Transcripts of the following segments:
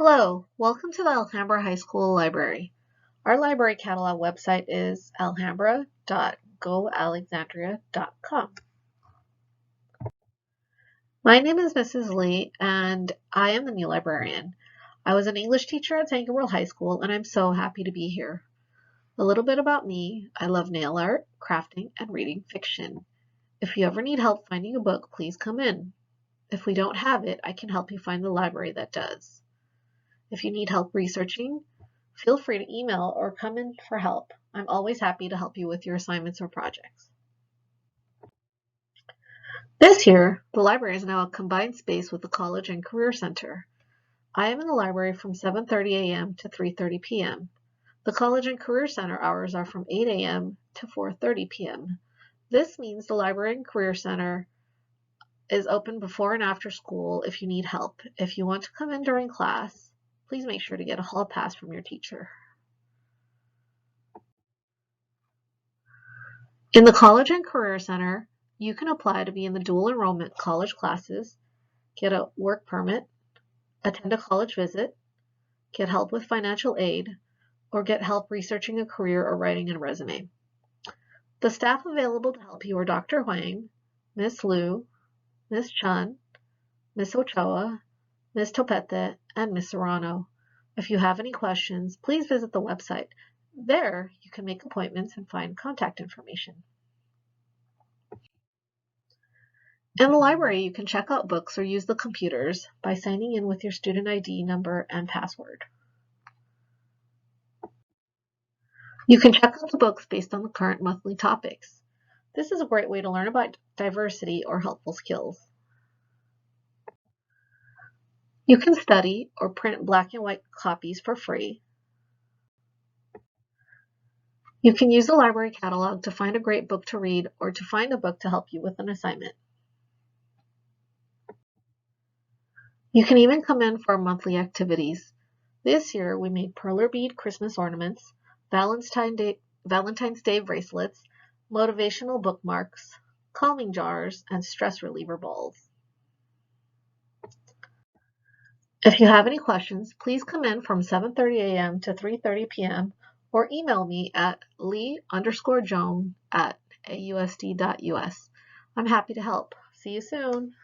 Hello, welcome to the Alhambra High School Library. Our library catalog website is alhambra.goalexandria.com. My name is Mrs. Lee, and I am the new librarian. I was an English teacher at Sangerville High School, and I'm so happy to be here. A little bit about me: I love nail art, crafting, and reading fiction. If you ever need help finding a book, please come in. If we don't have it, I can help you find the library that does. If you need help researching, feel free to email or come in for help. I'm always happy to help you with your assignments or projects. This year, the library is now a combined space with the College and Career Center. I am in the library from 7:30 a.m. to 3:30 p.m. The College and Career Center hours are from 8 a.m. to 4:30 p.m. This means the Library and Career Center is open before and after school if you need help. If you want to come in during class, please make sure to get a hall pass from your teacher. In the College and Career Center, you can apply to be in the dual enrollment college classes, get a work permit, attend a college visit, get help with financial aid, or get help researching a career or writing a resume. The staff available to help you are Dr. Huang, Miss Liu, Miss Chun, Miss Ochoa, Miss Topete, and Miss Serrano. If you have any questions, please visit the website. There, you can make appointments and find contact information. In the library, you can check out books or use the computers by signing in with your student ID number and password. You can check out the books based on the current monthly topics. This is a great way to learn about diversity or helpful skills. You can study or print black and white copies for free. You can use the library catalog to find a great book to read or to find a book to help you with an assignment. You can even come in for our monthly activities. This year, we made perler bead Christmas ornaments, Valentine's Day bracelets, motivational bookmarks, calming jars, and stress reliever balls. If you have any questions, please come in from 7:30 a.m. to 3:30 p.m. or email me at lee_joan@ausd.us. I'm happy to help. See you soon.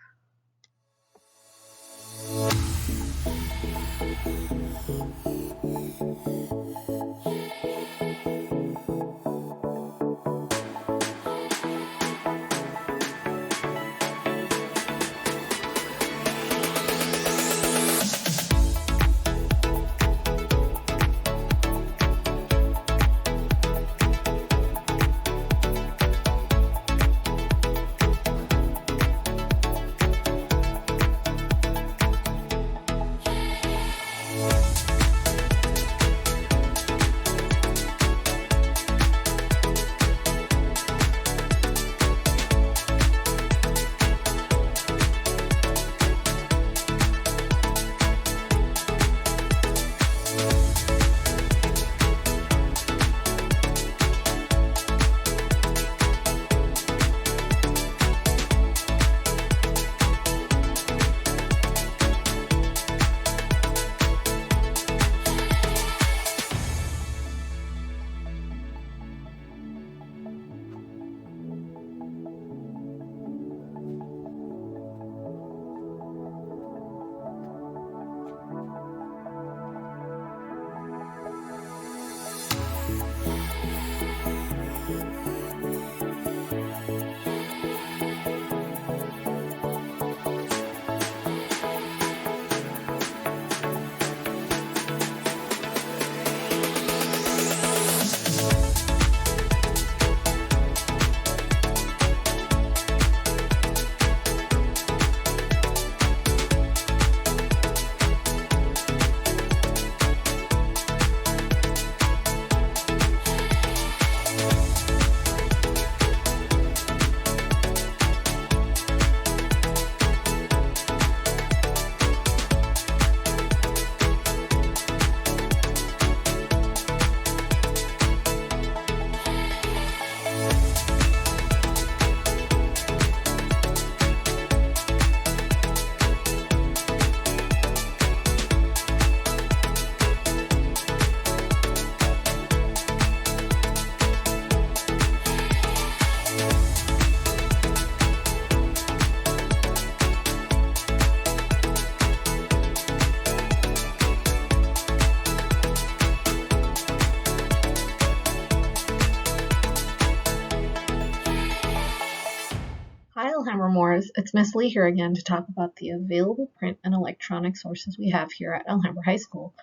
Alhambra Moors, it's Miss Lee here again to talk about the available print and electronic sources we have here at Alhambra High School.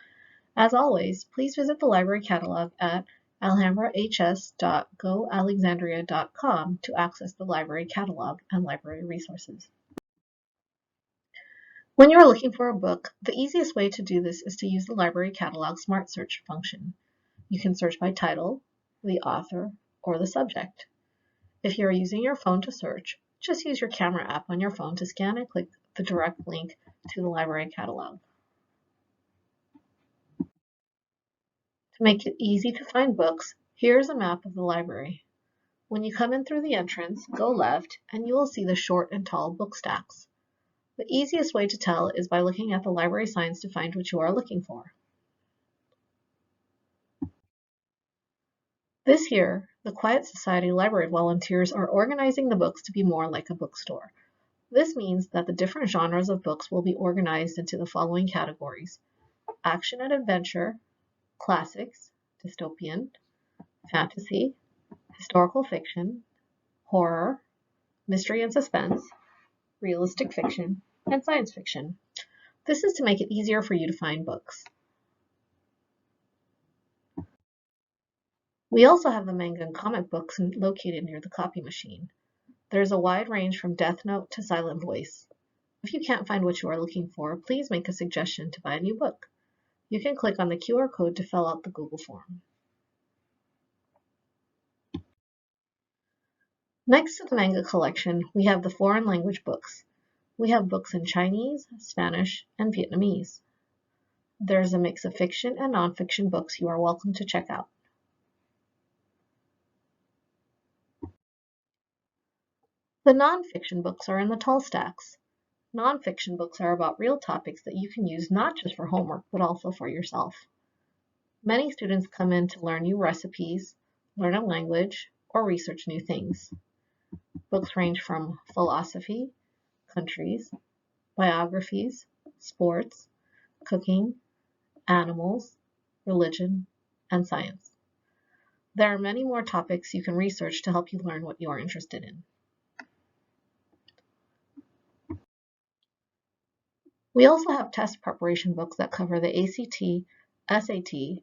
As always, please visit the library catalog at alhambrahs.goalexandria.com to access the library catalog and library resources. When you are looking for a book, the easiest way to do this is to use the library catalog Smart Search function. You can search by title, the author, or the subject. If you are using your phone to search, just use your camera app on your phone to scan and click the direct link to the library catalog. To make it easy to find books, here's a map of the library. When you come in through the entrance, go left and you will see the short and tall book stacks. The easiest way to tell is by looking at the library signs to find what you are looking for. This year, the Quiet Society library volunteers are organizing the books to be more like a bookstore. This means that the different genres of books will be organized into the following categories: action and adventure, classics, dystopian, fantasy, historical fiction, horror, mystery and suspense, realistic fiction, and science fiction. This is to make it easier for you to find books. We also have the manga and comic books located near the copy machine. There's a wide range from Death Note to Silent Voice. If you can't find what you are looking for, please make a suggestion to buy a new book. You can click on the QR code to fill out the Google form. Next to the manga collection, we have the foreign language books. We have books in Chinese, Spanish, and Vietnamese. There's a mix of fiction and nonfiction books you are welcome to check out. The nonfiction books are in the tall stacks. Nonfiction books are about real topics that you can use not just for homework, but also for yourself. Many students come in to learn new recipes, learn a language, or research new things. Books range from philosophy, countries, biographies, sports, cooking, animals, religion, and science. There are many more topics you can research to help you learn what you are interested in. We also have test preparation books that cover the ACT, SAT,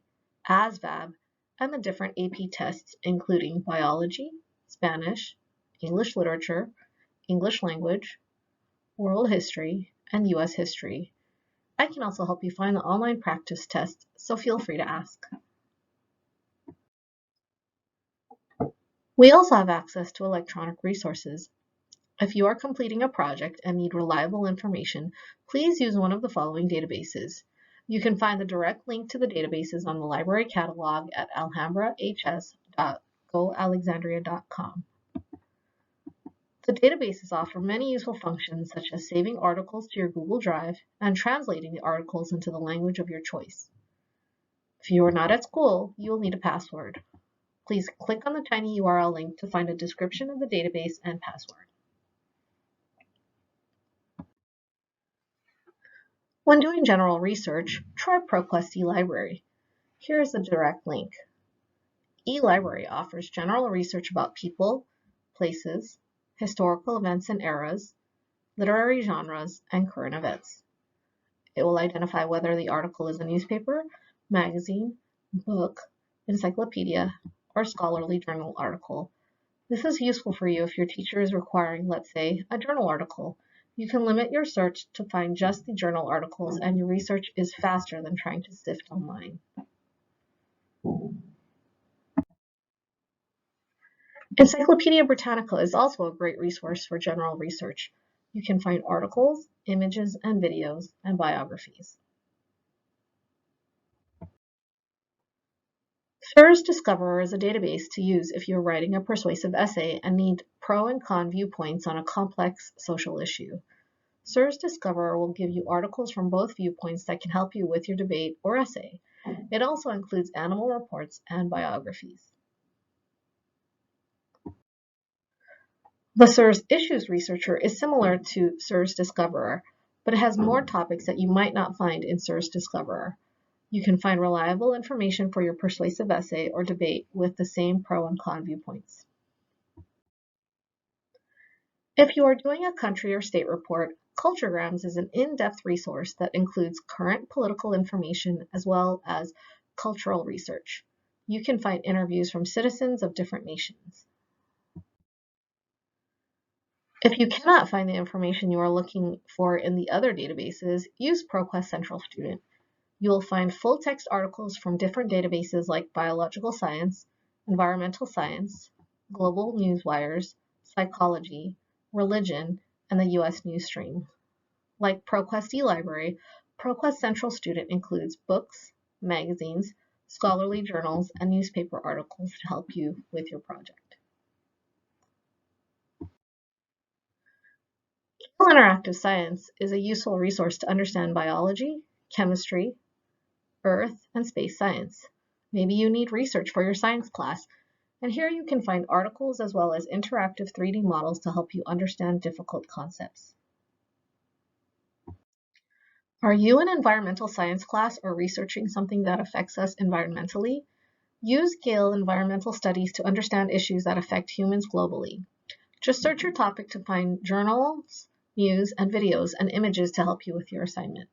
ASVAB, and the different AP tests, including biology, Spanish, English literature, English language, world history, and US history. I can also help you find the online practice tests, so feel free to ask. We also have access to electronic resources. If you are completing a project and need reliable information, please use one of the following databases. You can find the direct link to the databases on the library catalog at alhambrahs.goalexandria.com. The databases offer many useful functions such as saving articles to your Google Drive and translating the articles into the language of your choice. If you are not at school, you will need a password. Please click on the tiny URL link to find a description of the database and password. When doing general research, try ProQuest eLibrary. Here is the direct link. eLibrary offers general research about people, places, historical events and eras, literary genres, and current events. It will identify whether the article is a newspaper, magazine, book, encyclopedia, or scholarly journal article. This is useful for you if your teacher is requiring, let's say, a journal article. You can limit your search to find just the journal articles, and your research is faster than trying to sift online. Encyclopedia Britannica is also a great resource for general research. You can find articles, images, and videos, and biographies. SIRS Discoverer is a database to use if you're writing a persuasive essay and need pro and con viewpoints on a complex social issue. SIRS Discoverer will give you articles from both viewpoints that can help you with your debate or essay. It also includes animal reports and biographies. The SIRS Issues Researcher is similar to SIRS Discoverer, but it has more topics that you might not find in SIRS Discoverer. You can find reliable information for your persuasive essay or debate with the same pro and con viewpoints. If you are doing a country or state report, Culturegrams is an in-depth resource that includes current political information as well as cultural research. You can find interviews from citizens of different nations. If you cannot find the information you are looking for in the other databases, use ProQuest Central Student. You will find full-text articles from different databases like biological science, environmental science, global newswires, psychology, religion, and the U.S. news stream. Like ProQuest eLibrary, ProQuest Central Student includes books, magazines, scholarly journals, and newspaper articles to help you with your project. Kale Interactive Science is a useful resource to understand biology, chemistry, earth, and space science. Maybe you need research for your science class, and here you can find articles as well as interactive 3D models to help you understand difficult concepts. Are you in environmental science class or researching something that affects us environmentally? Use Gale Environmental Studies to understand issues that affect humans globally. Just search your topic to find journals, news, and videos and images to help you with your assignment.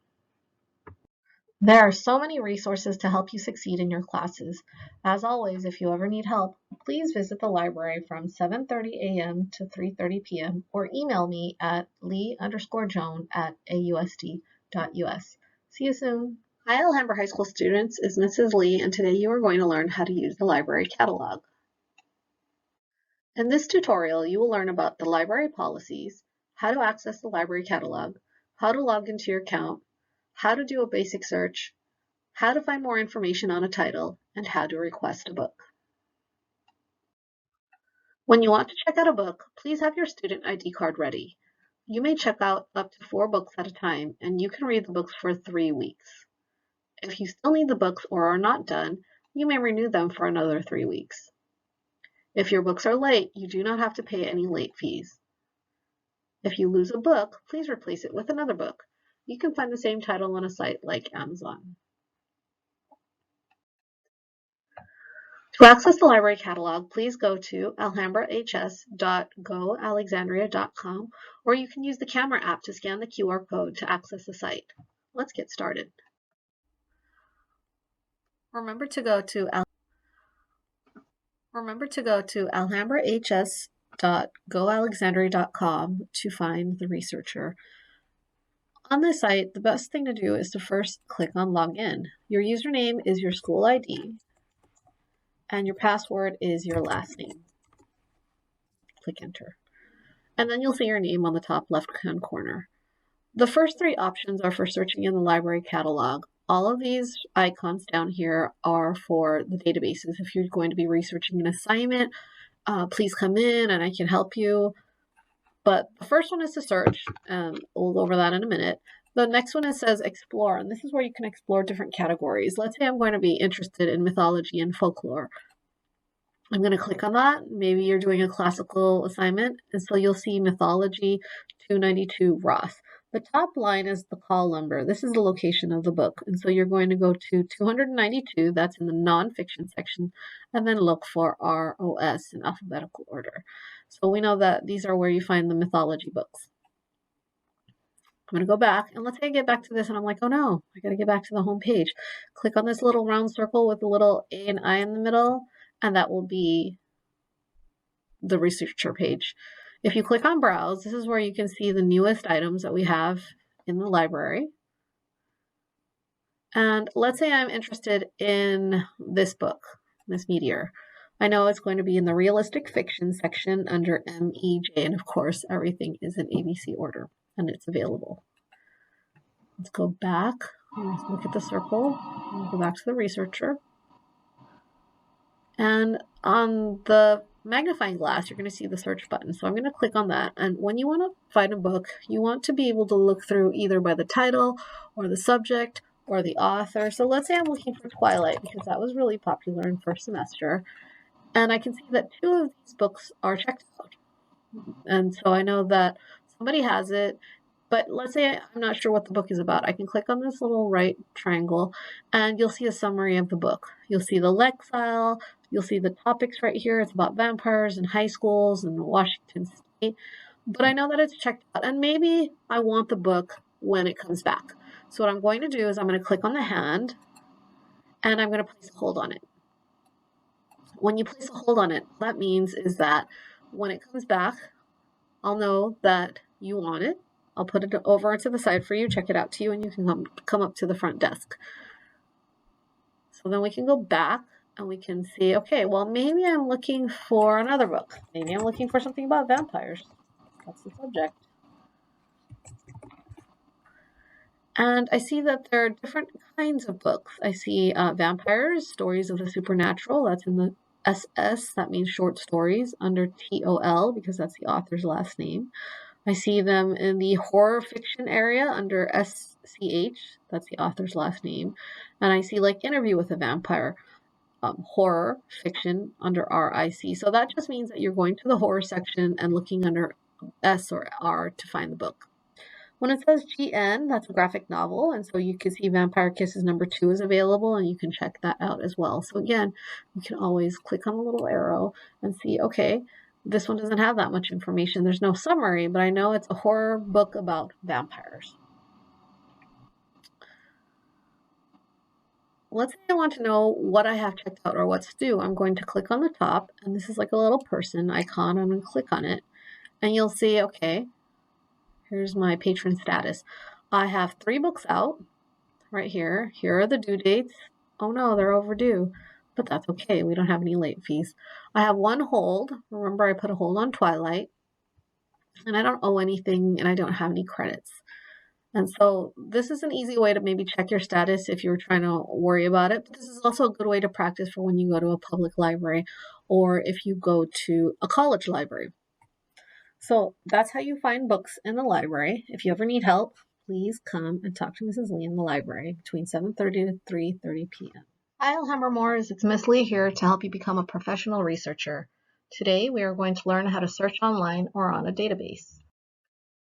There are so many resources to help you succeed in your classes. As always, if you ever need help, please visit the library from 7:30 a.m. to 3:30 p.m. or email me at lee_joan@ausd.us. See you soon. Hi, Alhambra High School students. It's Mrs. Lee, and today you are going to learn how to use the library catalog. In this tutorial, you will learn about the library policies, how to access the library catalog, how to log into your account, how to do a basic search, how to find more information on a title, and how to request a book. When you want to check out a book, please have your student ID card ready. You may check out up to 4 books at a time, and you can read the books for 3 weeks. If you still need the books or are not done, you may renew them for another 3 weeks. If your books are late, you do not have to pay any late fees. If you lose a book, please replace it with another book. You can find the same title on a site like Amazon. To access the library catalog, please go to alhambrahs.goalexandria.com, or you can use the camera app to scan the QR code to access the site. Let's get started. Remember to go to alhambrahs.goalexandria.com to find the researcher. On this site, the best thing to do is to first click on Login. Your username is your school ID, and your password is your last name. Click Enter. And then you'll see your name on the top left-hand corner. The first 3 options are for searching in the library catalog. All of these icons down here are for the databases. If you're going to be researching an assignment, please come in and I can help you. But the first one is to search, and we'll go over that in a minute. The next one says Explore, and this is where you can explore different categories. Let's say I'm going to be interested in mythology and folklore. I'm going to click on that. Maybe you're doing a classical assignment, and so you'll see Mythology 292 Ross. The top line is the call number. This is the location of the book, and so you're going to go to 292, that's in the nonfiction section, and then look for ROS in alphabetical order. So we know that these are where you find the mythology books. I'm going to go back, and let's say I get back to this, and I'm like, oh no, I got to get back to the home page. Click on this little round circle with a little A and I in the middle, and that will be the researcher page. If you click on Browse, this is where you can see the newest items that we have in the library. And let's say I'm interested in this book, Miss Meteor. I know it's going to be in the realistic fiction section under MEJ, and of course, everything is in ABC order, and it's available. Let's go back. Let's look at the circle. We'll go back to the researcher. And on the magnifying glass, you're going to see the search button. So I'm going to click on that. And when you want to find a book, you want to be able to look through either by the title or the subject or the author. So let's say I'm looking for Twilight because that was really popular in first semester. And I can see that 2 of these books are checked out. And so I know that somebody has it. But let's say I'm not sure what the book is about. I can click on this little right triangle and you'll see a summary of the book. You'll see the lexile. You'll see the topics right here. It's about vampires and high schools and Washington State. but I know that it's checked out, and maybe I want the book when it comes back. So what I'm going to do is I'm going to click on the hand, and I'm going to place a hold on it. When you place a hold on it, what that means is that when it comes back, I'll know that you want it. I'll put it over to the side for you, check it out to you, and you can come up to the front desk. So then we can go back and we can see, okay, well, maybe I'm looking for another book. Maybe I'm looking for something about vampires. That's the subject. And I see that there are different kinds of books. I see vampires, stories of the supernatural. That's in the SS. That means short stories, under TOL because that's the author's last name. I see them in the horror fiction area under SCH. That's the author's last name. And I see like Interview with a Vampire, horror fiction under RIC. So that just means that you're going to the horror section and looking under S or R to find the book. When it says GN, that's a graphic novel, and so you can see Vampire Kisses #2 is available, and you can check that out as well. So again, you can always click on the little arrow and see, okay, this one doesn't have that much information. There's no summary, but I know it's a horror book about vampires. Let's say I want to know what I have checked out or what's due. I'm going to click on the top, and this is like a little person icon. I'm going to click on it, and you'll see, okay, here's my patron status. I have 3 books out right here. Here are the due dates. Oh no, they're overdue, but that's okay. We don't have any late fees. I have 1 hold. Remember, I put a hold on Twilight, and I don't owe anything, and I don't have any credits. And so this is an easy way to maybe check your status if you're trying to worry about it. But this is also a good way to practice for when you go to a public library or if you go to a college library. So that's how you find books in the library. If you ever need help, please come and talk to Mrs. Lee in the library between 7:30 to 3:30 p.m. Hi, Alhambra Moors. It's Miss Lee here to help you become a professional researcher. Today we are going to learn how to search online or on a database.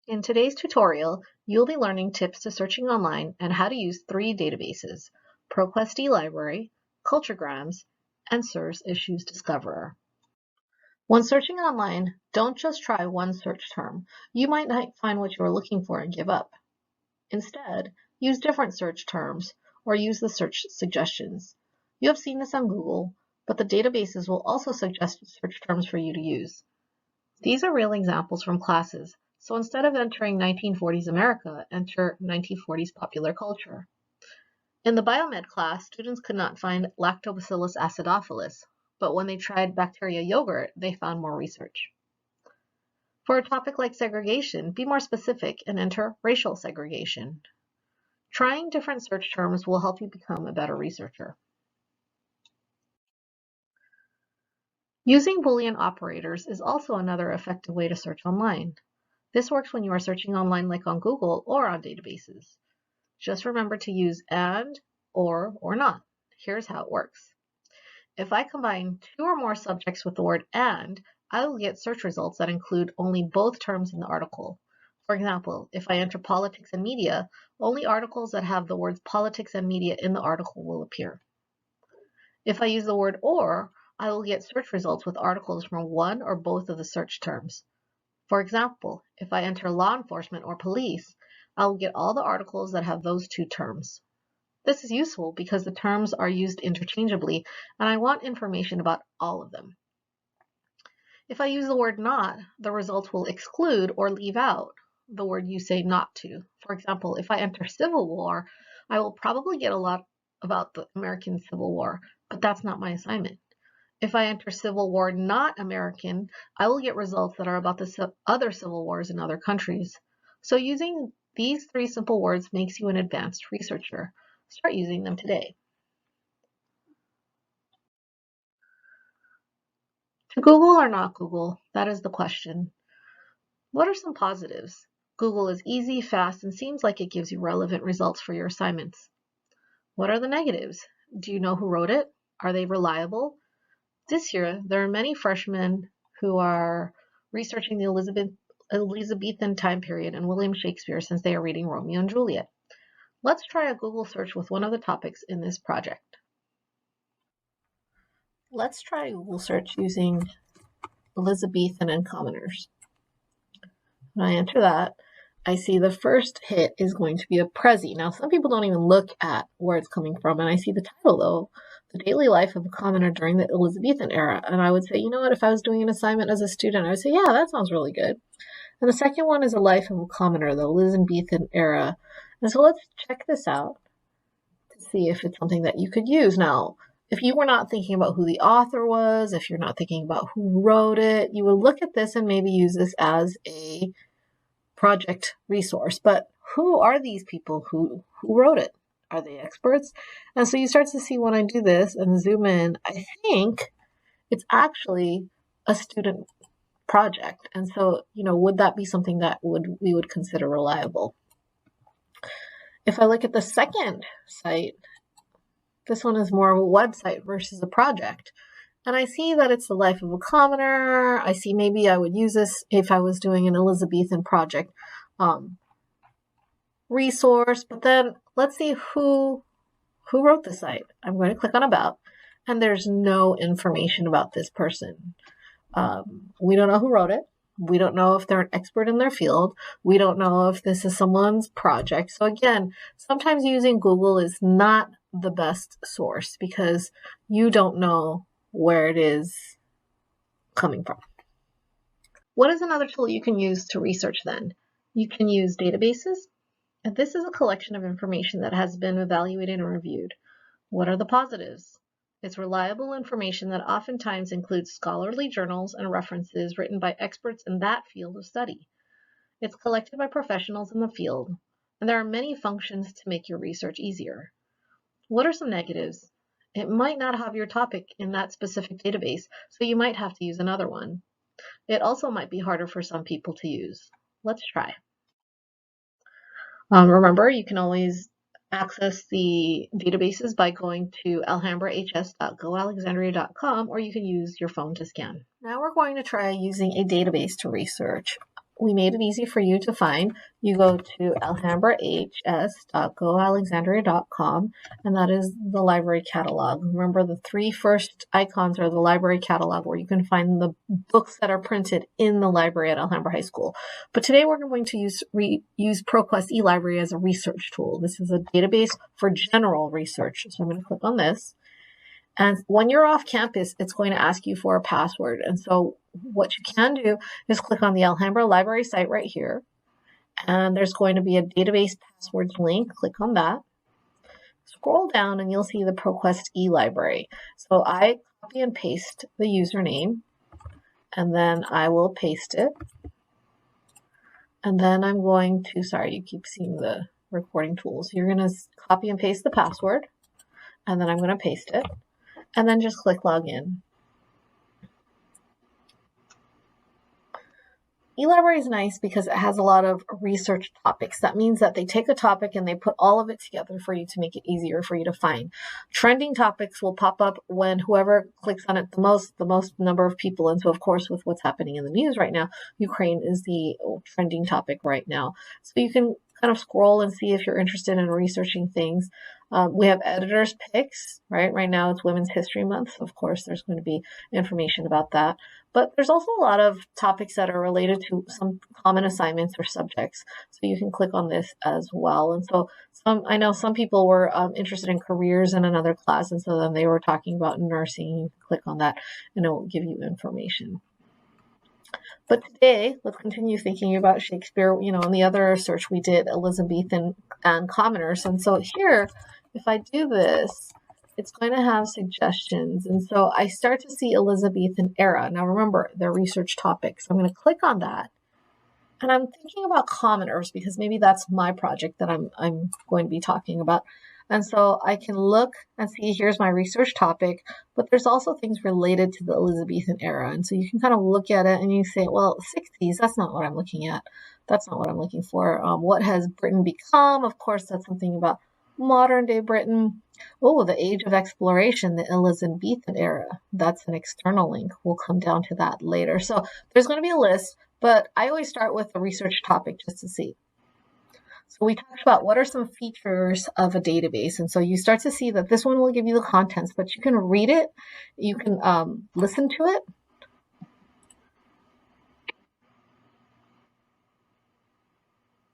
In today's tutorial, you'll be learning tips to searching online and how to use 3 databases: ProQuest eLibrary, Culturegrams, and SERS Issues Discoverer. When searching online, don't just try one search term. You might not find what you're looking for and give up. Instead, use different search terms or use the search suggestions. You have seen this on Google, but the databases will also suggest search terms for you to use. These are real examples from classes, so instead of entering 1940s America, enter 1940s popular culture. In the biomed class, students could not find Lactobacillus acidophilus, but when they tried bacteria yogurt, they found more research. For a topic like segregation, be more specific and enter racial segregation. Trying different search terms will help you become a better researcher. Using Boolean operators is also another effective way to search online. This works when you are searching online like on Google or on databases. Just remember to use and, or not. Here's how it works. If I combine 2 or more subjects with the word and, I will get search results that include only both terms in the article. For example, if I enter politics and media, only articles that have the words politics and media in the article will appear. If I use the word or, I will get search results with articles from one or both of the search terms. For example, if I enter law enforcement or police, I will get all the articles that have those 2 terms. This is useful because the terms are used interchangeably, and I want information about all of them. If I use the word not, the results will exclude or leave out the word you say not to. For example, if I enter Civil War, I will probably get a lot about the American Civil War, but that's not my assignment. If I enter Civil War not American, I will get results that are about the other civil wars in other countries. So using these 3 simple words makes you an advanced researcher. Start using them today. To Google or not Google? That is the question. What are some positives? Google is easy, fast, and seems like it gives you relevant results for your assignments. What are the negatives? Do you know who wrote it? Are they reliable? This year, there are many freshmen who are researching the Elizabethan time period and William Shakespeare since they are reading Romeo and Juliet. Let's try a Google search with one of the topics in this project. Let's try a Google search using Elizabethan and commoners. When I enter that, I see the first hit is going to be a Prezi. Now, some people don't even look at where it's coming from, and I see the title, though, The Daily Life of a Commoner During the Elizabethan Era. And I would say, you know what, if I was doing an assignment as a student, I would say, yeah, that sounds really good. And the second one is A Life of a Commoner, the Elizabethan Era. And so let's check this out to see if it's something that you could use. Now, if you were not thinking about who the author was, if you're not thinking about who wrote it, you would look at this and maybe use this as a project resource. But who are these people who wrote it? Are they experts? And so you start to see when I do this and zoom in, I think it's actually a student project. And so, would that be something that we would consider reliable? If I look at the second site, this one is more of a website versus a project. And I see that it's the life of a commoner. I see maybe I would use this if I was doing an Elizabethan project resource. But then let's see who wrote the site. I'm going to click on About, and there's no information about this person. We don't know who wrote it. We don't know if they're an expert in their field. We don't know if this is someone's project. So again, sometimes using Google is not the best source because you don't know where it is coming from. What is another tool you can use to research then? You can use databases. And this is a collection of information that has been evaluated and reviewed. What are the positives? It's reliable information that oftentimes includes scholarly journals and references written by experts in that field of study. It's collected by professionals in the field, and there are many functions to make your research easier. What are some negatives? It might not have your topic in that specific database, so you might have to use another one. It also might be harder for some people to use. Let's try. Remember, you can always access the databases by going to alhambrahs.goalexandria.com, or you can use your phone to scan. Now we're going to try using a database to research. We made it easy for you to find. You go to alhambrahs.goalexandria.com, and that is the library catalog. Remember, the three first icons are the library catalog, where you can find the books that are printed in the library at Alhambra High School. But today we're going to use ProQuest eLibrary as a research tool. This is a database for general research. So I'm going to click on this. And when you're off campus, it's going to ask you for a password. And so what you can do is click on the Alhambra Library site right here. And there's going to be a database passwords link. Click on that. Scroll down and you'll see the ProQuest eLibrary. So I copy and paste the username, and then I will paste it. And then I'm going to, sorry, you keep seeing the recording tools. You're going to copy and paste the password, and then I'm going to paste it. And then just click Login. eLibrary is nice because it has a lot of research topics. That means that they take a topic and they put all of it together for you to make it easier for you to find. Trending topics will pop up when whoever clicks on it the most number of people. And so, of course, with what's happening in the news right now, Ukraine is the trending topic right now. So you can kind of scroll and see if you're interested in researching things. We have editors' picks, right? Right now it's Women's History Month. So of course, there's going to be information about that. But there's also a lot of topics that are related to some common assignments or subjects. So you can click on this as well. And so I know some people were interested in careers in another class. And so then they were talking about nursing. You can click on that and it will give you information. But today, let's continue thinking about Shakespeare. In the other search we did Elizabethan and commoners. And so here, if I do this, it's going to have suggestions. And so I start to see Elizabethan era. Now remember, they're research topics. I'm going to click on that. And I'm thinking about commoners because maybe that's my project that I'm going to be talking about. And so I can look and see, here's my research topic, but there's also things related to the Elizabethan era. And so you can kind of look at it and you say, well, 60s, that's not what I'm looking at. That's not what I'm looking for. What has Britain become? Of course, that's something about modern day Britain. Oh, the age of exploration, the Elizabethan era. That's an external link. We'll come down to that later. So there's going to be a list, but I always start with a research topic just to see. So we talked about what are some features of a database. And so you start to see that this one will give you the contents, but you can read it. You can listen to it.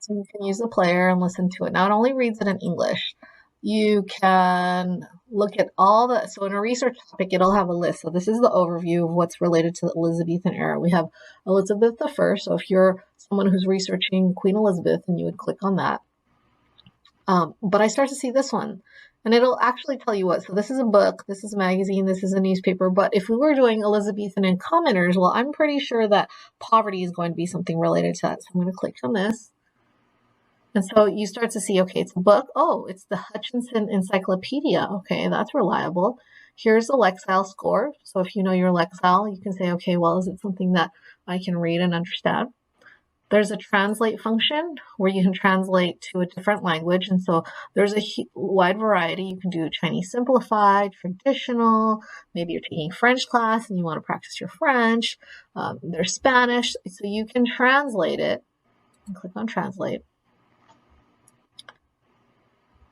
So you can use the player and listen to it. Now it only reads it in English. You can look at so in a research topic, it'll have a list. So this is the overview of what's related to the Elizabethan era. We have Elizabeth I. So if you're someone who's researching Queen Elizabeth, then you would click on that. But I start to see this one, and it'll actually tell you what. So this is a book, this is a magazine, this is a newspaper. But if we were doing Elizabethan and commoners, well, I'm pretty sure that poverty is going to be something related to that. So I'm going to click on this. And so you start to see, okay, it's a book. Oh, it's the Hutchinson Encyclopedia. Okay, that's reliable. Here's the Lexile score. So if you know your Lexile, you can say, okay, well, is it something that I can read and understand? There's a translate function where you can translate to a different language. And so there's a wide variety. You can do Chinese simplified, traditional. Maybe you're taking French class and you want to practice your French. There's Spanish. So you can translate it. And click on translate.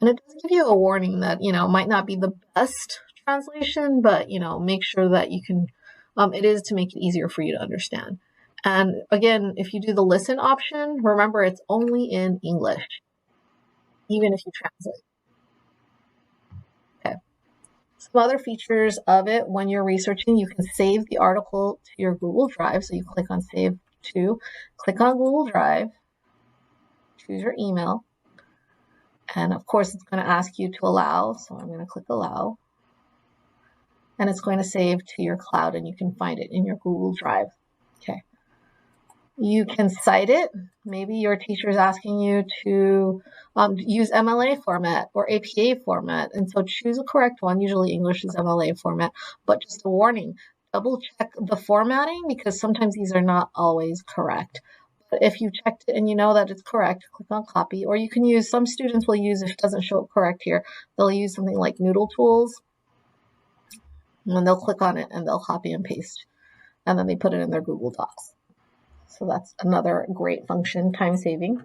And it does give you a warning that, might not be the best translation, but, make sure that you can, it is to make it easier for you to understand. And again, if you do the listen option, remember it's only in English, even if you translate. Okay. Some other features of it when you're researching, you can save the article to your Google Drive. So you click on Save To, click on Google Drive, choose your email. And of course, it's going to ask you to allow. So I'm going to click allow. And it's going to save to your cloud, and you can find it in your Google Drive. Okay. You can cite it. Maybe your teacher is asking you to use MLA format or APA format. And so choose a correct one. Usually English is MLA format, but just a warning, double check the formatting because sometimes these are not always correct. But if you checked it and you know that it's correct, click on copy. Or you can use, some students will use, if it doesn't show up correct here, they'll use something like Noodle Tools. And they'll click on it and they'll copy and paste. And then they put it in their Google Docs. So that's another great function, time saving.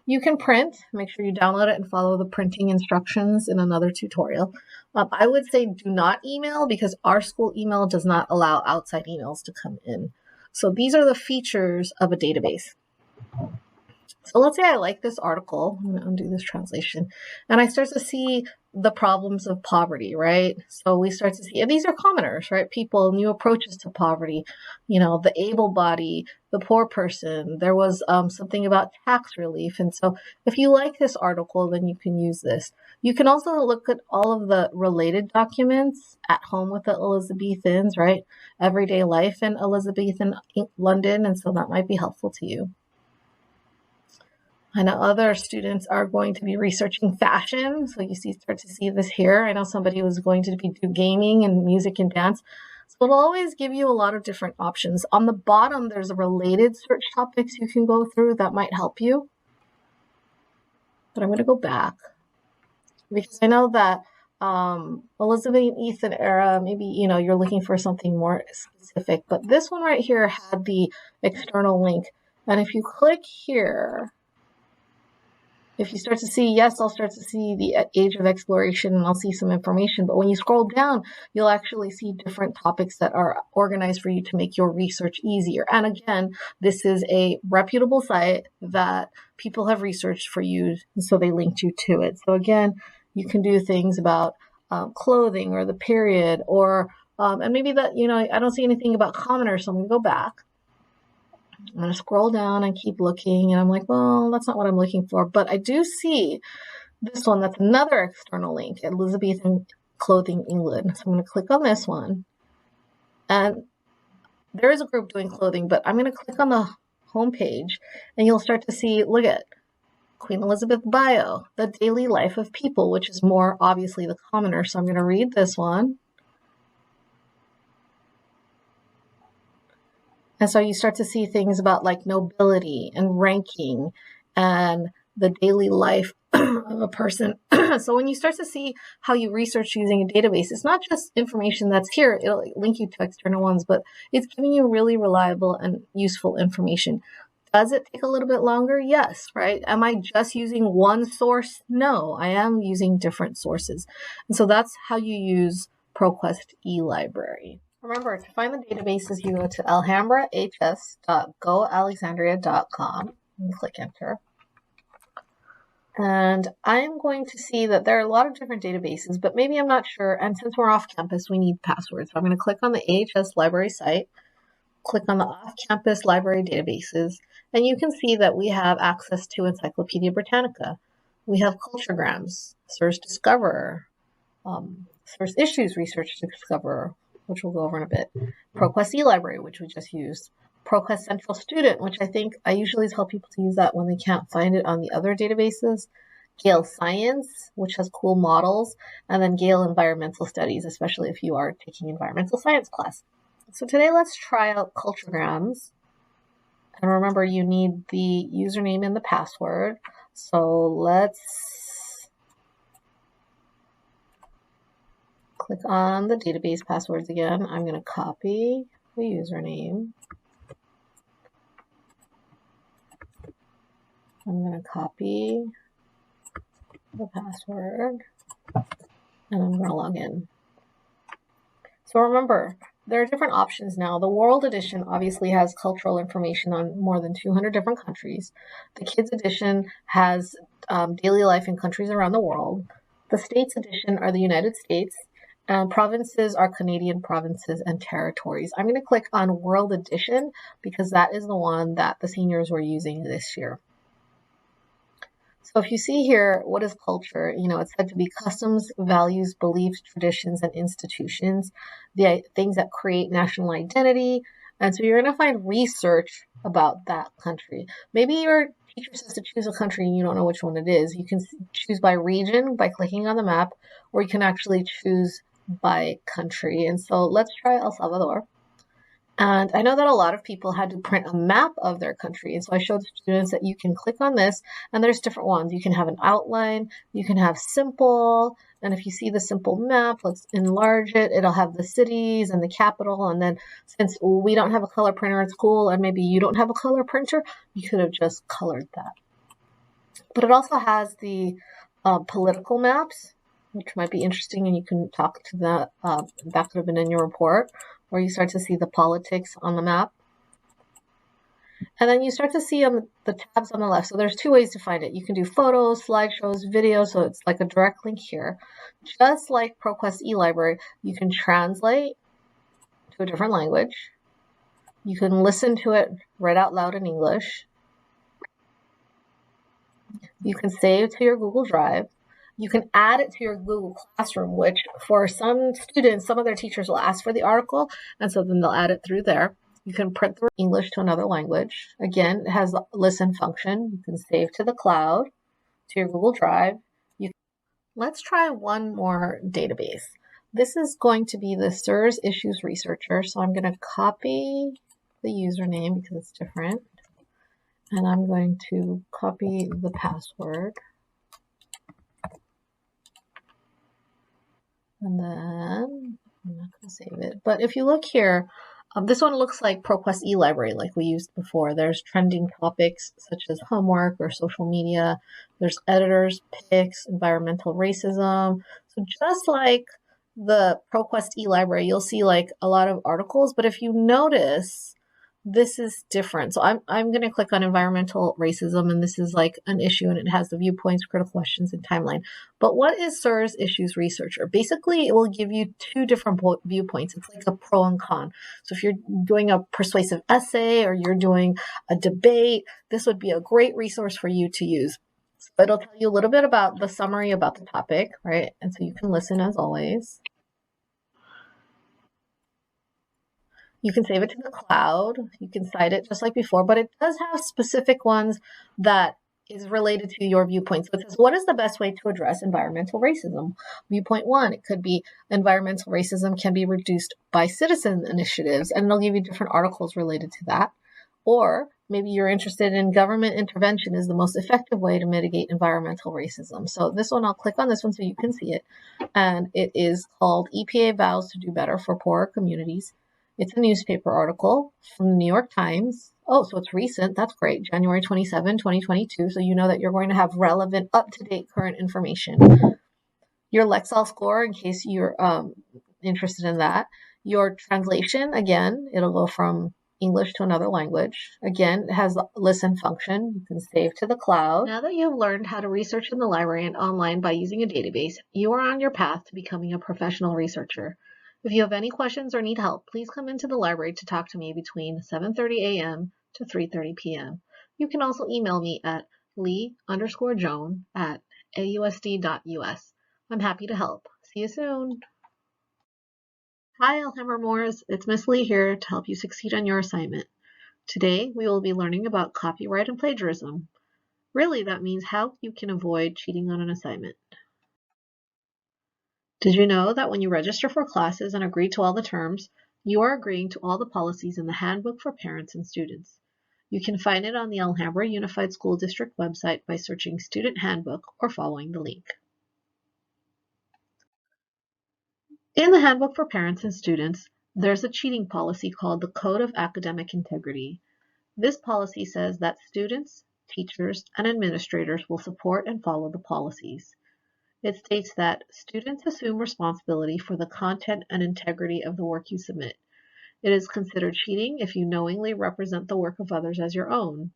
You can print, make sure you download it and follow the printing instructions in another tutorial. I would say do not email because our school email does not allow outside emails to come in. So these are the features of a database. So let's say I like this article, I'm going to undo this translation, and I start to see the problems of poverty, right? So we start to see, and these are commoners, right? People, new approaches to poverty, the able-bodied, the poor person. There was something about tax relief. And so if you like this article, then you can use this. You can also look at all of the related documents at home with the Elizabethans, right? Everyday life in Elizabethan London. And so that might be helpful to you. I know other students are going to be researching fashion. So you start to see this here. I know somebody was going to do gaming and music and dance. So it'll always give you a lot of different options. On the bottom, there's related search topics you can go through that might help you. But I'm going to go back because I know that Elizabethan era, maybe, you're looking for something more specific. But this one right here had the external link. And if you click here, if you start to see, yes, I'll start to see the age of exploration and I'll see some information. But when you scroll down, you'll actually see different topics that are organized for you to make your research easier. And again, this is a reputable site that people have researched for you, and so they linked you to it. So again, you can do things about clothing or the period or, and maybe that, I don't see anything about commoners, so I'm going to go back. I'm going to scroll down and keep looking, and I'm like, well, that's not what I'm looking for. But I do see this one. That's another external link, Elizabethan Clothing England. So I'm going to click on this one. And there is a group doing clothing, but I'm going to click on the homepage, and you'll start to see, look at Queen Elizabeth bio, the daily life of people, which is more obviously the commoner. So I'm going to read this one. And so you start to see things about like nobility and ranking and the daily life of a person. So when you start to see how you research using a database, it's not just information that's here. It'll link you to external ones, but it's giving you really reliable and useful information. Does it take a little bit longer? Yes, right? Am I just using one source? No, I am using different sources. And so that's how you use ProQuest eLibrary. Remember, to find the databases, you go to alhambrahs.goalexandria.com and click enter. And I'm going to see that there are a lot of different databases, but maybe I'm not sure. And since we're off campus, we need passwords. So I'm going to click on the AHS library site, click on the off-campus library databases, and you can see that we have access to Encyclopedia Britannica. We have Culturegrams, Search Discoverer, Source Issues Research Discoverer, which we'll go over in a bit, ProQuest eLibrary, which we just used, ProQuest Central Student, which I think I usually tell people to use that when they can't find it on the other databases, Gale Science, which has cool models, and then Gale Environmental Studies, especially if you are taking environmental science class. So today let's try out Culturegrams. And remember, you need the username and the password. So let's click on the database passwords again. I'm going to copy the username. I'm going to copy the password, and I'm going to log in. So remember, there are different options now. The World Edition obviously has cultural information on more than 200 different countries. The Kids Edition has daily life in countries around the world. The States Edition are the United States. Provinces are Canadian provinces and territories. I'm going to click on World Edition because that is the one that the seniors were using this year. So if you see here, what is culture? It's said to be customs, values, beliefs, traditions, and institutions, the things that create national identity. And so you're going to find research about that country. Maybe your teacher says to choose a country and you don't know which one it is. You can choose by region by clicking on the map, or you can actually choose by country. And so let's try El Salvador. And I know that a lot of people had to print a map of their country. And so I showed students that you can click on this, and there's different ones. You can have an outline, you can have simple, and if you see the simple map, let's enlarge it. It'll have the cities and the capital. And then since we don't have a color printer at school, and maybe you don't have a color printer, you could have just colored that. But it also has the political maps, which might be interesting, and you can talk to that. That could have been in your report, where you start to see the politics on the map. And then you start to see on the tabs on the left. So there's two ways to find it. You can do photos, slideshows, videos. So it's like a direct link here. Just like ProQuest eLibrary, you can translate to a different language. You can listen to it read out loud in English. You can save to your Google Drive. You can add it to your Google Classroom, which for some students, some of their teachers will ask for the article, and so then they'll add it through there. You can print the English to another language. Again, it has the listen function. You can save to the cloud, to your Google Drive. Let's try one more database. This is going to be the SIRS Issues Researcher, so I'm going to copy the username because it's different, and I'm going to copy the password. And then I'm not going to save it. But if you look here, this one looks like ProQuest eLibrary like we used before. There's trending topics such as homework or social media. There's editors, picks, environmental racism. So just like the ProQuest eLibrary, you'll see like a lot of articles. But if you notice, this is different. So I'm going to click on environmental racism, and this is like an issue, and it has the viewpoints, critical questions, and timeline. But what is SIRS Issues Researcher? Basically, it will give you two different viewpoints. It's like a pro and con. So if you're doing a persuasive essay or you're doing a debate, this would be a great resource for you to use. So it'll tell you a little bit about the summary about the topic, right? And so you can listen as always. You can save it to the cloud. You can cite it just like before, but it does have specific ones that is related to your viewpoints. So it says, what is the best way to address environmental racism? Viewpoint 1, it could be environmental racism can be reduced by citizen initiatives, and it'll give you different articles related to that. Or maybe you're interested in government intervention is the most effective way to mitigate environmental racism. So this one, I'll click on this one so you can see it. And it is called EPA Vows to Do Better for Poorer Communities. It's a newspaper article from the New York Times. Oh, so it's recent. That's great. January 27, 2022. So you know that you're going to have relevant, up-to-date, current information. Your Lexile score, in case you're interested in that. Your translation, again, it'll go from English to another language. Again, it has a listen function. You can save to the cloud. Now that you've learned how to research in the library and online by using a database, you are on your path to becoming a professional researcher. If you have any questions or need help, please come into the library to talk to me between 7:30 a.m. to 3:30 p.m. You can also email me at lee_joan@ausd.us. I'm happy to help. See you soon. Hi, Alhambra Moors. It's Miss Lee here to help you succeed on your assignment. Today, we will be learning about copyright and plagiarism. Really, that means how you can avoid cheating on an assignment. Did you know that when you register for classes and agree to all the terms, you are agreeing to all the policies in the Handbook for Parents and Students? You can find it on the Alhambra Unified School District website by searching Student Handbook or following the link. In the Handbook for Parents and Students, there's a cheating policy called the Code of Academic Integrity. This policy says that students, teachers, and administrators will support and follow the policies. It states that students assume responsibility for the content and integrity of the work you submit. It is considered cheating if you knowingly represent the work of others as your own.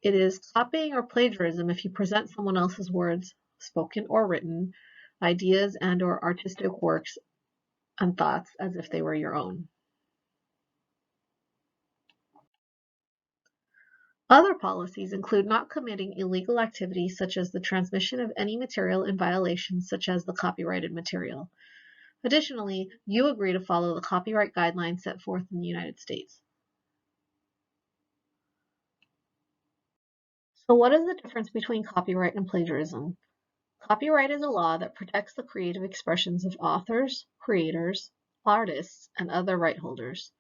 It is copying or plagiarism if you present someone else's words, spoken or written, ideas and/or artistic works and thoughts as if they were your own. Other policies include not committing illegal activities such as the transmission of any material in violation, such as the copyrighted material. Additionally, you agree to follow the copyright guidelines set forth in the United States. So what is the difference between copyright and plagiarism? Copyright is a law that protects the creative expressions of authors, creators, artists, and other right holders.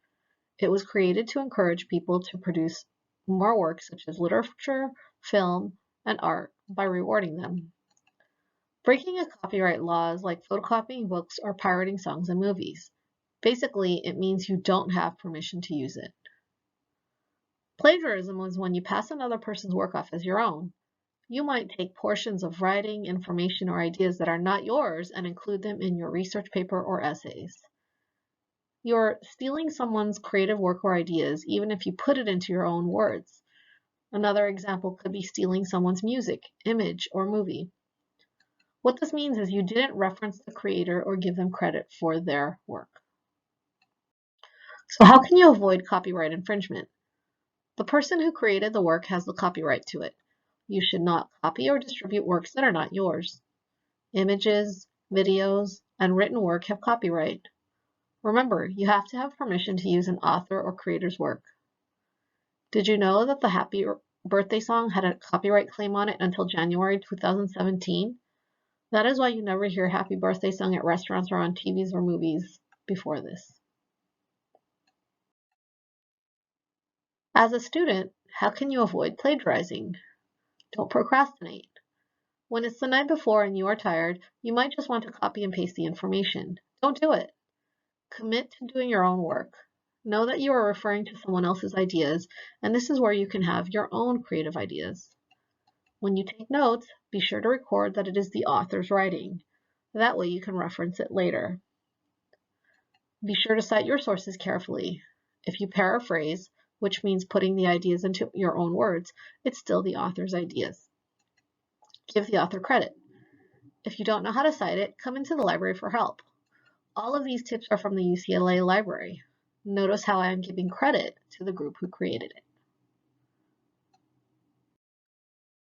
It was created to encourage people to produce more works such as literature, film, and art by rewarding them. Breaking a copyright law is like photocopying books or pirating songs and movies. Basically, it means you don't have permission to use it. Plagiarism is when you pass another person's work off as your own. You might take portions of writing, information, or ideas that are not yours and include them in your research paper or essays. You're stealing someone's creative work or ideas, even if you put it into your own words. Another example could be stealing someone's music, image, or movie. What this means is you didn't reference the creator or give them credit for their work. So how can you avoid copyright infringement? The person who created the work has the copyright to it. You should not copy or distribute works that are not yours. Images, videos, and written work have copyright. Remember, you have to have permission to use an author or creator's work. Did you know that the Happy Birthday song had a copyright claim on it until January 2017? That is why you never hear Happy Birthday sung at restaurants or on TVs or movies before this. As a student, how can you avoid plagiarizing? Don't procrastinate. When it's the night before and you are tired, you might just want to copy and paste the information. Don't do it. Commit to doing your own work. Know that you are referring to someone else's ideas, and this is where you can have your own creative ideas. When you take notes, be sure to record that it is the author's writing. That way you can reference it later. Be sure to cite your sources carefully. If you paraphrase, which means putting the ideas into your own words, it's still the author's ideas. Give the author credit. If you don't know how to cite it, come into the library for help. All of these tips are from the UCLA library. Notice how I am giving credit to the group who created it.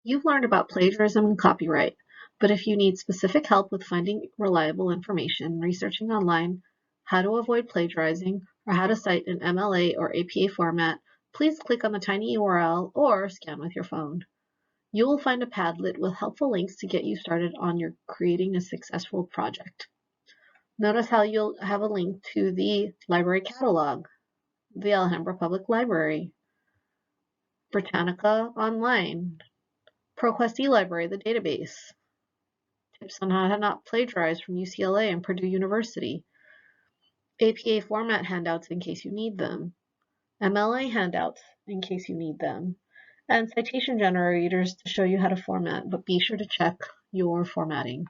You've learned about plagiarism and copyright, but if you need specific help with finding reliable information, researching online, how to avoid plagiarizing, or how to cite in MLA or APA format, please click on the tiny URL or scan with your phone. You will find a Padlet with helpful links to get you started on your creating a successful project. Notice how you'll have a link to the library catalog, the Alhambra Public Library, Britannica Online, ProQuest eLibrary, the database, tips on how to not plagiarize from UCLA and Purdue University, APA format handouts in case you need them, MLA handouts in case you need them, and citation generators to show you how to format, but be sure to check your formatting.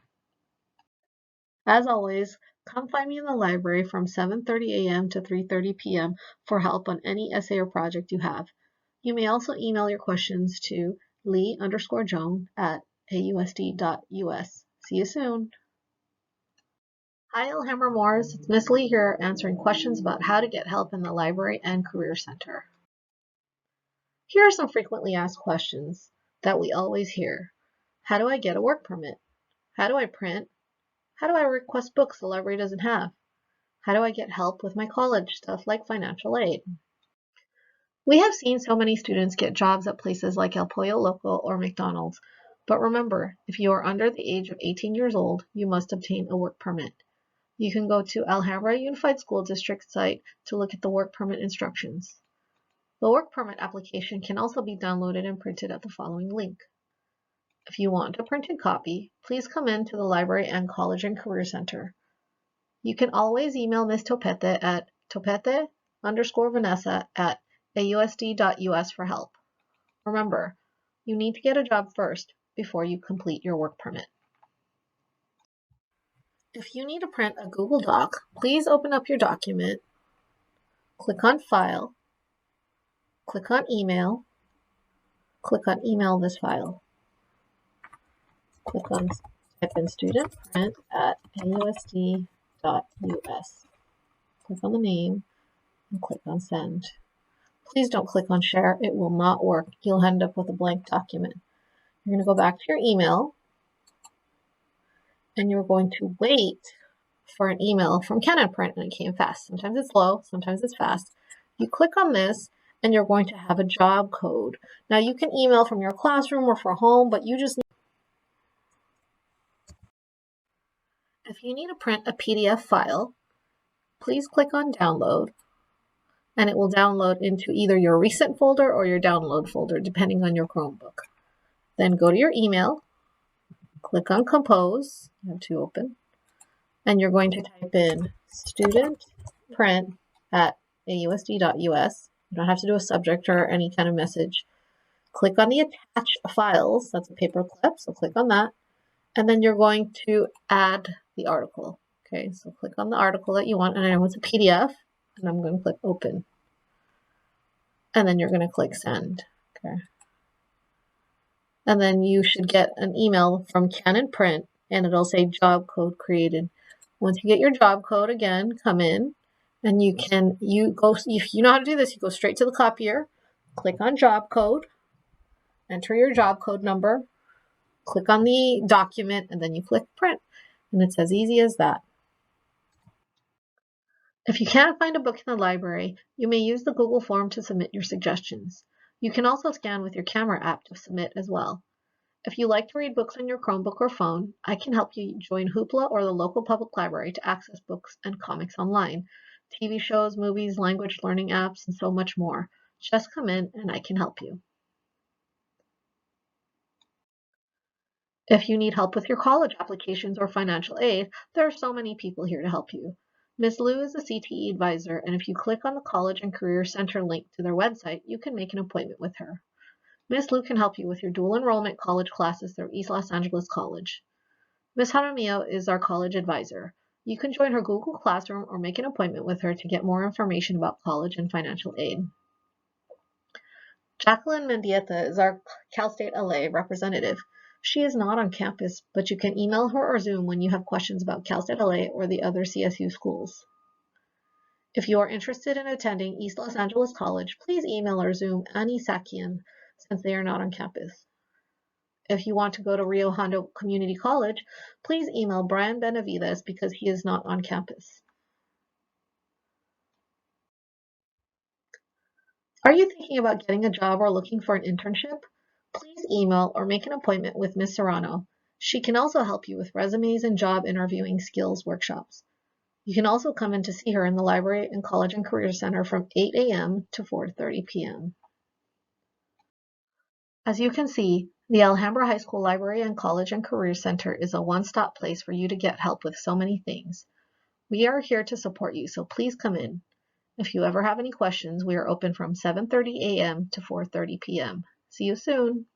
As always, Come find me in the library from 7:30 a.m. to 3:30 p.m. for help on any essay or project you have. You may also email your questions to lee_joan@ausd.us. See you soon. Hi, Alhambra Moors. It's Miss Lee here answering questions about how to get help in the Library and Career Center. Here are some frequently asked questions that we always hear. How do I get a work permit? How do I print? How do I request books the library doesn't have? How do I get help with my college stuff like financial aid? We have seen so many students get jobs at places like El Pollo Loco or McDonald's, but remember, if you are under the age of 18 years old, you must obtain a work permit. You can go to Alhambra Unified School District site to look at the work permit instructions. The work permit application can also be downloaded and printed at the following link. If you want a printed copy, please come in to the Library and College and Career Center. You can always email Ms. Topete at topete_vanessa@ausd.us for help. Remember, you need to get a job first before you complete your work permit. If you need to print a Google Doc, please open up your document, click on File, click on Email, click on Email this file. Click on Type in student print at ausd.us. Click on the name and click on Send. Please don't click on Share. It will not work. You'll end up with a blank document. You're going to go back to your email and you're going to wait for an email from Canon Print, and it came fast. Sometimes it's slow, sometimes it's fast. You click on this and you're going to have a job code. Now you can email from your classroom or from home, but you just need. If you need to print a PDF file, please click on Download, and it will download into either your Recent folder or your Download folder, depending on your Chromebook. Then go to your email, click on Compose, you have two open, and you're going to type in student print at ausd.us. You don't have to do a subject or any kind of message. Click on the Attach Files, that's a paper clip, so click on that. And then you're going to add the article. Okay, so click on the article that you want, and I know it's a PDF, and I'm going to click Open. And then you're going to click Send. Okay. And then you should get an email from Canon Print, and it'll say job code created. Once you get your job code, again, come in, and if you know how to do this, you go straight to the copier, click on job code, enter your job code number, click on the document, and then you click print. And it's as easy as that. If you can't find a book in the library, you may use the Google form to submit your suggestions. You can also scan with your camera app to submit as well. If you like to read books on your Chromebook or phone, I can help you join Hoopla or the local public library to access books and comics online, TV shows, movies, language learning apps, and so much more. Just come in and I can help you. If you need help with your college applications or financial aid, there are so many people here to help you. Ms. Liu is a CTE advisor, and if you click on the College and Career Center link to their website, you can make an appointment with her. Ms. Liu can help you with your dual enrollment college classes through East Los Angeles College. Ms. Jaramillo is our college advisor. You can join her Google Classroom or make an appointment with her to get more information about college and financial aid. Jacqueline Mendieta is our Cal State LA representative. She is not on campus, but you can email her or Zoom when you have questions about Cal State LA or the other CSU schools. If you are interested in attending East Los Angeles College, please email or Zoom Annie Sakian since they are not on campus. If you want to go to Rio Hondo Community College, please email Brian Benavides because he is not on campus. Are you thinking about getting a job or looking for an internship? Please email or make an appointment with Ms. Serrano. She can also help you with resumes and job interviewing skills workshops. You can also come in to see her in the Library and College and Career Center from 8 a.m. to 4:30 p.m. As you can see, the Alhambra High School Library and College and Career Center is a one-stop place for you to get help with so many things. We are here to support you, so please come in. If you ever have any questions, we are open from 7:30 a.m. to 4:30 p.m. See you soon.